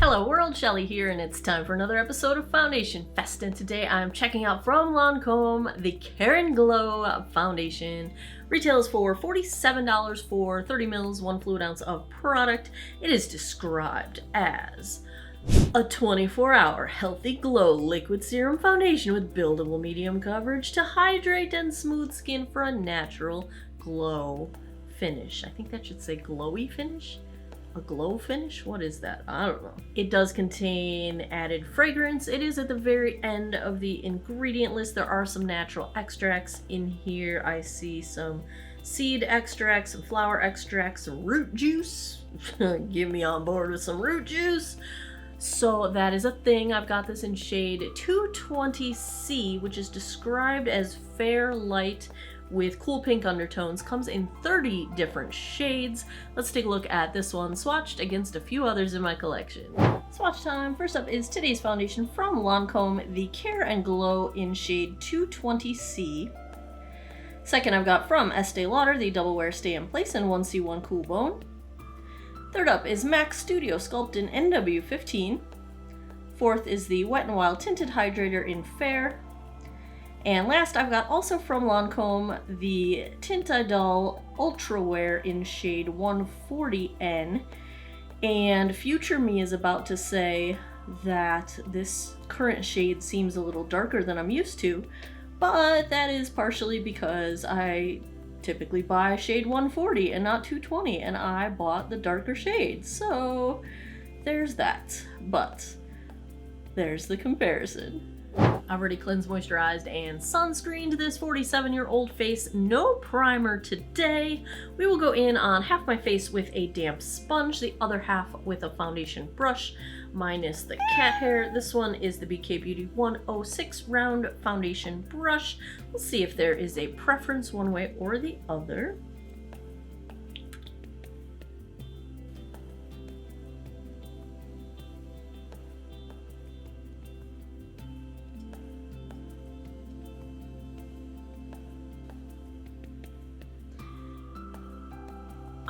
Hello world, Shelly here, and it's time for another episode of Foundation Fest, and today I'm checking out from Lancome the Care Glow foundation. Retails for $47 for 30 mils, 1 fluid ounce of product. It is described as a 24-hour healthy glow liquid serum foundation with buildable medium coverage to hydrate and smooth skin for a natural glow finish. I think that should say glowy finish. A glow finish? What is that? I don't know. It does contain added fragrance. It is at the very end of the ingredient list. There are some natural extracts in here. I see some seed extracts, some flower extracts, some root juice. Give me on board with some root juice. So that is a thing. I've got this in shade 220C, which is described as fair light with cool pink undertones. Comes in 30 different shades. Let's take a look at this one swatched against a few others in my collection. Swatch time. First up is today's foundation from Lancome, the Care Glow in shade 220C. Second, I've got from Estee Lauder, the Double Wear Stay in Place in 1C1 Cool Bone. Third up is MAC Studio Sculpt in NW15. Fourth is the Wet n Wild Tinted Hydrator in Fair. And last, I've got also from Lancome the Tint Ultra Wear in shade 140N. And future me is about to say that this current shade seems a little darker than I'm used to, but that is partially because I typically buy shade 140 and not 220, and I bought the darker shade. So there's that, but there's the comparison. I've already cleansed, moisturized, and sunscreened this 47-year-old face. No primer today. We will go in on half my face with a damp sponge, the other half with a foundation brush, minus the cat hair. This one is the BK Beauty 106 round foundation brush. We'll see if there is a preference one way or the other.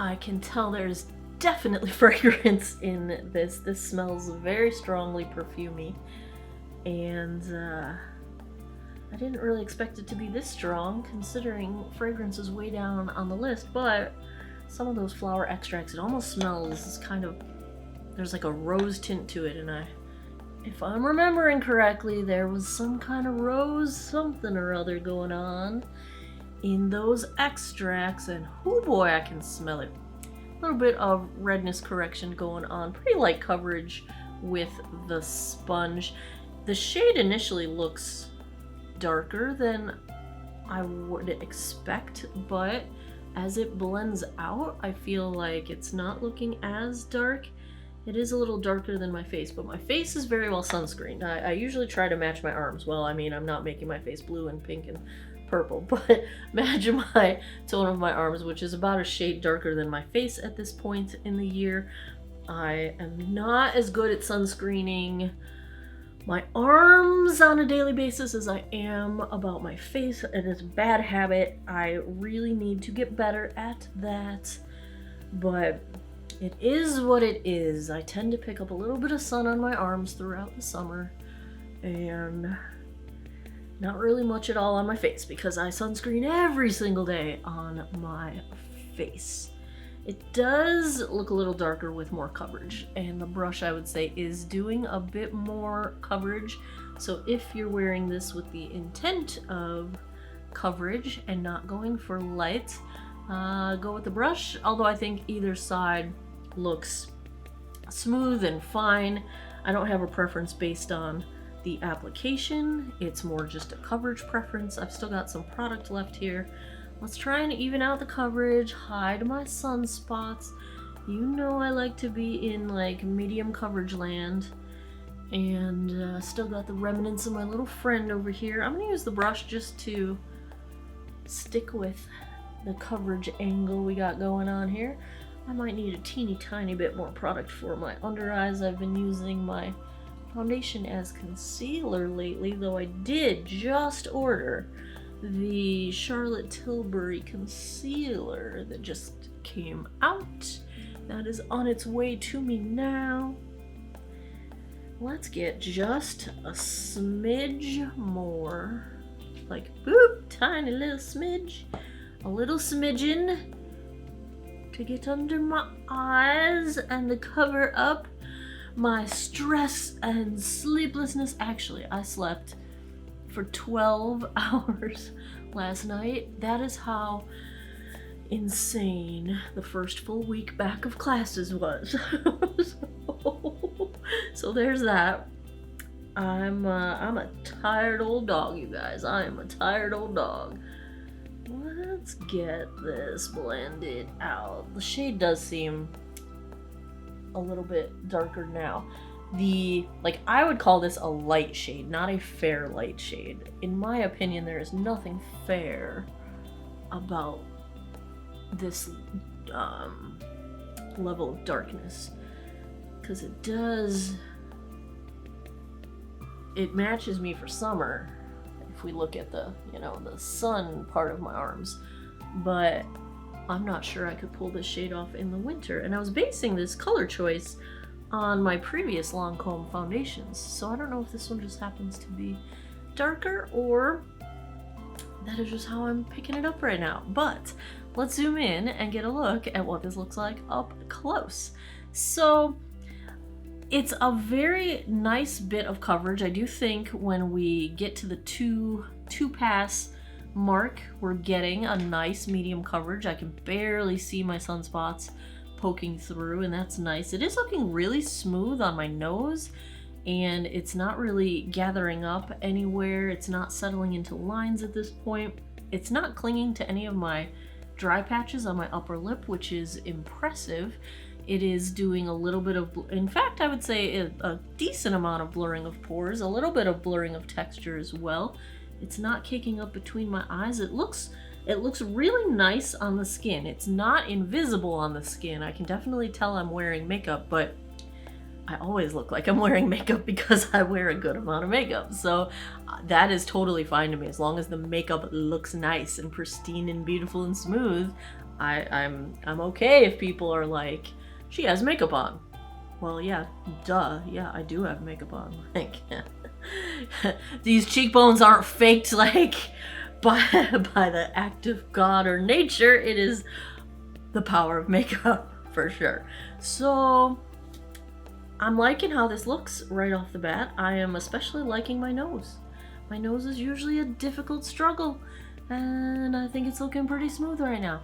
I can tell there's definitely fragrance in this. This smells very strongly perfumey, and I didn't really expect it to be this strong considering fragrance is way down on the list, but some of those flower extracts, it almost smells kind of, there's like a rose tint to it, and if I'm remembering correctly, there was some kind of rose something or other going on in those extracts, and oh boy, I can smell it. A little bit of redness correction going on. Pretty light coverage with the sponge. The shade initially looks darker than I would expect, but as it blends out, I feel like it's not looking as dark. It is a little darker than my face, but my face is very well sunscreened. I usually try to match my arms. Well, I mean, I'm not making my face blue and pink and purple, but imagine my tone of my arms, which is about a shade darker than my face at this point in the year. I am not as good at sunscreening my arms on a daily basis as I am about my face. It is a bad habit. I really need to get better at that, but it is what it is. I tend to pick up a little bit of sun on my arms throughout the summer, and not really much at all on my face because I sunscreen every single day on my face. It does look a little darker with more coverage, and the brush, I would say, is doing a bit more coverage. So if you're wearing this with the intent of coverage and not going for light, go with the brush, although I think either side looks smooth and fine. I don't have a preference based on the application. It's more just a coverage preference. I've still got some product left here. Let's try and even out the coverage, hide my sunspots. You know I like to be in like medium coverage land, and still got the remnants of my little friend over here. I'm gonna use the brush just to stick with the coverage angle we got going on here. I might need a teeny tiny bit more product for my under eyes. I've been using my foundation as concealer lately, though I did just order the Charlotte Tilbury concealer that just came out. That is on its way to me now. let's get just a smidge more. Like, boop, tiny little smidge. A little smidgen to get under my eyes and to cover up my stress and sleeplessness. Actually, I slept for 12 hours last night. That is how insane the first full week back of classes was. So there's that. I'm a tired old dog, you guys. I am a tired old dog. Let's get this blended out. The shade does seem a little bit darker now. I would call this a light shade, not a fair light shade. In my opinion, there is nothing fair about this level of darkness, because it matches me for summer if we look at the sun part of my arms, but I'm not sure I could pull this shade off in the winter. And I was basing this color choice on my previous Lancome foundations, so I don't know if this one just happens to be darker or that is just how I'm picking it up right now. But let's zoom in and get a look at what this looks like up close. So it's a very nice bit of coverage. I do think when we get to the two pass mark, we're getting a nice medium coverage. I can barely see my sunspots poking through, and that's nice. It is looking really smooth on my nose, and it's not really gathering up anywhere. It's not settling into lines at this point. It's not clinging to any of my dry patches on my upper lip, which is impressive. It is doing a little bit of, in fact, I would say a decent amount of blurring of pores, a little bit of blurring of texture as well. It's not kicking up between my eyes. It looks really nice on the skin. It's not invisible on the skin. I can definitely tell I'm wearing makeup, but I always look like I'm wearing makeup because I wear a good amount of makeup. So that is totally fine to me. As long as the makeup looks nice and pristine and beautiful and smooth, I'm okay if people are like, she has makeup on. Well, yeah, duh. Yeah, I do have makeup on. Like, these cheekbones aren't faked like by the act of God or nature. It is the power of makeup for sure. So I'm liking how this looks right off the bat. I am especially liking my nose. My nose is usually a difficult struggle, and I think it's looking pretty smooth right now.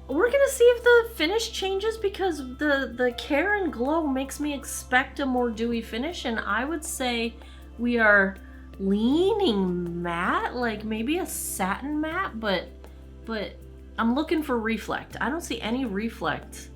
We're gonna see if the finish changes, because the Care and Glow makes me expect a more dewy finish, and I would say we are leaning matte, like maybe a satin matte, but I'm looking for reflect. I don't see any reflect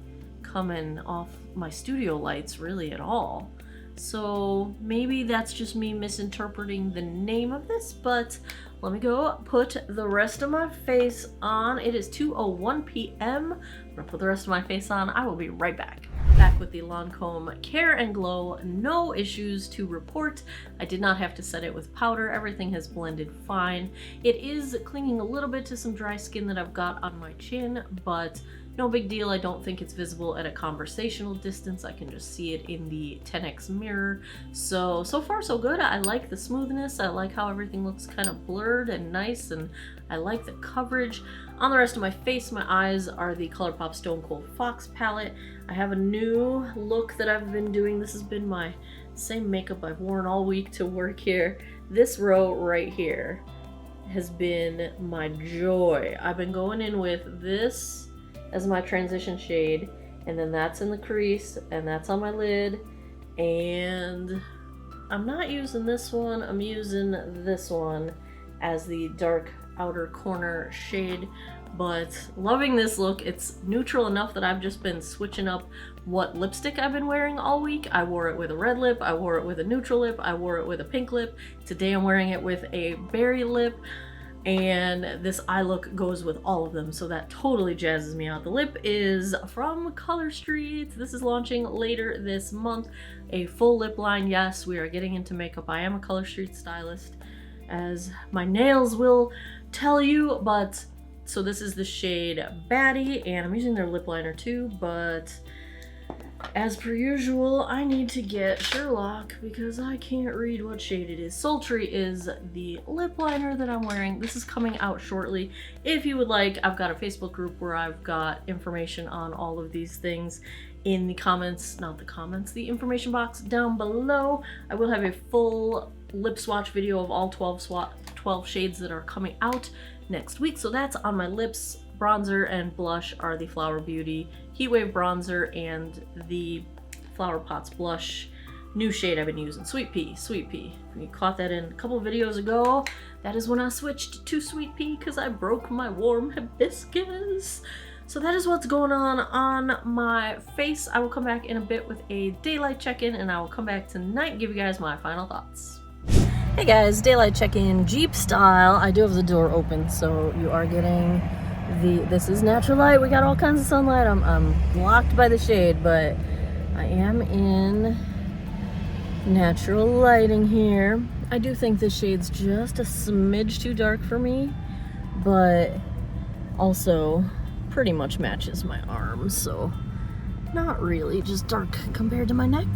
coming off my studio lights really at all. So maybe that's just me misinterpreting the name of this, but let me go put the rest of my face on. It is 2:01 p.m. I'm gonna put the rest of my face on. I will be right back. Back with the Lancome Care and Glow. No issues to report. I did not have to set it with powder. Everything has blended fine. It is clinging a little bit to some dry skin that I've got on my chin, but no big deal. I don't think it's visible at a conversational distance. I can just see it in the 10x mirror. So far so good. I like the smoothness. I like how everything looks kind of blurred and nice, and I like the coverage. On the rest of my face, my eyes are the ColourPop Stone Cold Fox palette. I have a new look that I've been doing. This has been my same makeup I've worn all week to work here. This row right here has been my joy. I've been going in with this as my transition shade, and then that's in the crease, and that's on my lid, and I'm not using this one. I'm using this one as the dark outer corner shade, but loving this look. It's neutral enough that I've just been switching up what lipstick I've been wearing all week. I wore it with a red lip, I wore it with a neutral lip, I wore it with a pink lip. Today I'm wearing it with a berry lip, and this eye look goes with all of them, so that totally jazzes me out. The lip is from Color Street. This is launching later this month. A full lip line. Yes, we are getting into makeup. I am a Color Street stylist, as my nails will tell you, but so this is the shade Baddie, and I'm using their lip liner too, but As per usual, I need to get Sherlock because I can't read what shade it is. Sultry is the lip liner that I'm wearing. This is coming out shortly. If you would like, I've got a Facebook group where I've got information on all of these things in the comments, not the comments, the information box down below. I will have a full lip swatch video of all 12 shades that are coming out next week. So that's on my lips. Bronzer and blush are the Flower Beauty Heatwave Bronzer and the Flower Pots Blush. New shade I've been using, Sweet Pea, Sweet Pea. You caught that in a couple of videos ago. That is when I switched to Sweet Pea because I broke my warm hibiscus. So that is what's going on my face. I will come back in a bit with a daylight check-in, and I will come back tonight and give you guys my final thoughts. Hey guys, daylight check-in, Jeep style. I do have the door open, so you are getting this is natural light. We got all kinds of sunlight. I'm blocked by the shade, but I am in natural lighting here. I do think this shade's just a smidge too dark for me, but also pretty much matches my arms, so not really, just dark compared to my neck.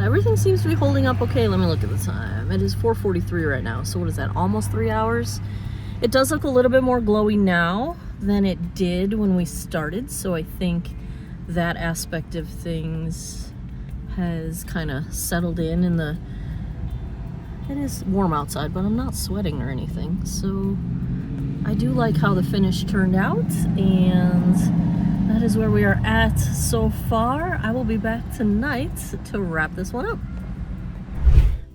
Everything seems to be holding up okay. Let me look at the time. It is 4:43 right now, so what is that, almost 3 hours? It does look a little bit more glowy now than it did when we started, so I think that aspect of things has kind of settled in it is warm outside, but I'm not sweating or anything, so I do like how the finish turned out, and that is where we are at so far. I will be back tonight to wrap this one up.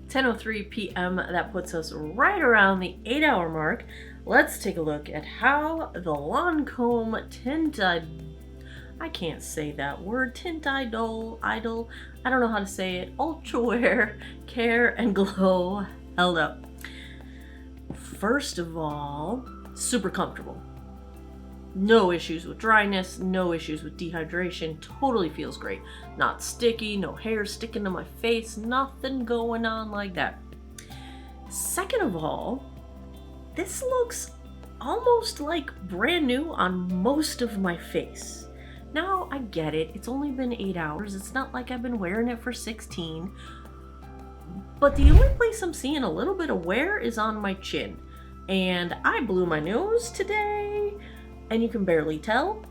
10:03 p.m. That puts us right around the 8-hour mark. Let's take a look at how the Lancome Tint I can't say that word. Tint Idol. I don't know how to say it. Ultra Wear Care and Glow held up. First of all, super comfortable. No issues with dryness, no issues with dehydration, totally feels great. Not sticky, no hair sticking to my face, nothing going on like that. Second of all, this looks almost like brand new on most of my face. Now, I get it, it's only been 8 hours, it's not like I've been wearing it for 16, but the only place I'm seeing a little bit of wear is on my chin. And I blew my nose today, and you can barely tell.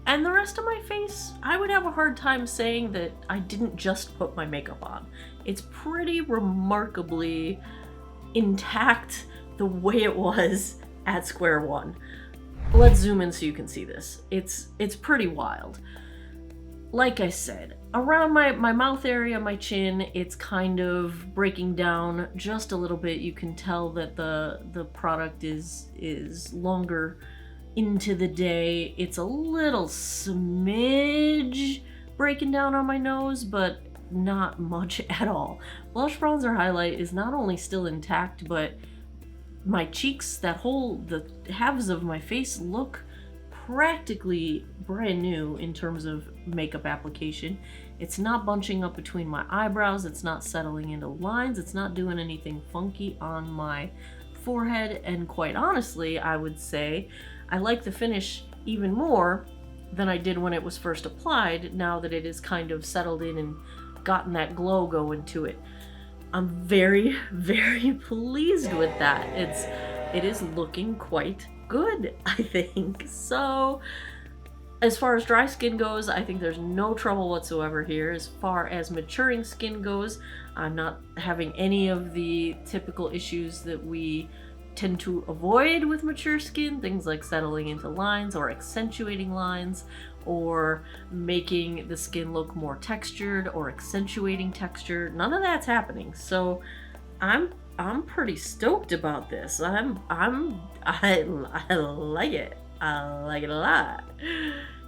And the rest of my face, I would have a hard time saying that I didn't just put my makeup on. It's pretty remarkably intact the way it was at square one. Let's zoom in so you can see this. It's pretty wild. Like I said, around my mouth area, my chin, it's kind of breaking down just a little bit. You can tell that the product is longer into the day. It's a little smidge breaking down on my nose, but not much at all. Blush, bronzer, highlight is not only still intact, but my cheeks, the halves of my face look practically brand new in terms of makeup application. It's not bunching up between my eyebrows, it's not settling into lines, it's not doing anything funky on my forehead, and quite honestly, I would say I like the finish even more than I did when it was first applied, now that it is kind of settled in and gotten that glow going to it. I'm very, very pleased with that. It is looking quite good, I think. So as far as dry skin goes, I think there's no trouble whatsoever here. As far as maturing skin goes, I'm not having any of the typical issues that we tend to avoid with mature skin, things like settling into lines or accentuating lines or making the skin look more textured or accentuating texture. None of that's happening. So I'm pretty stoked about this. I like it. I like it a lot.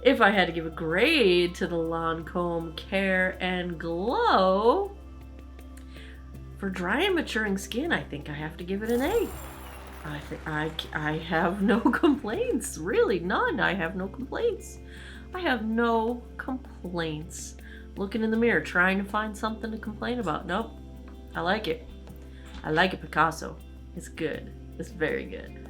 If I had to give a grade to the Lancome Care and Glow, for dry and maturing skin, I think I have to give it an A. I have no complaints, really, none. I have no complaints. I have no complaints. Looking in the mirror, trying to find something to complain about. Nope. I like it. I like it, Picasso. It's good. It's very good.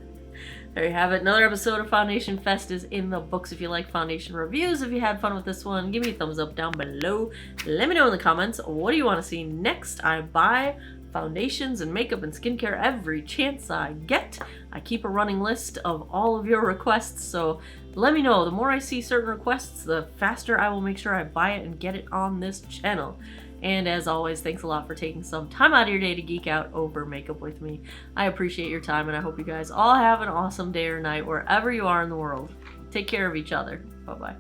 There you have it. Another episode of Foundation Fest is in the books. If you like foundation reviews, if you had fun with this one, give me a thumbs up down below. Let me know in the comments, what do you want to see next? I buy foundations and makeup and skincare every chance I get. I keep a running list of all of your requests, so let me know. The more I see certain requests, the faster I will make sure I buy it and get it on this channel. And as always, thanks a lot for taking some time out of your day to geek out over makeup with me. I appreciate your time, and I hope you guys all have an awesome day or night wherever you are in the world. Take care of each other. Bye-bye.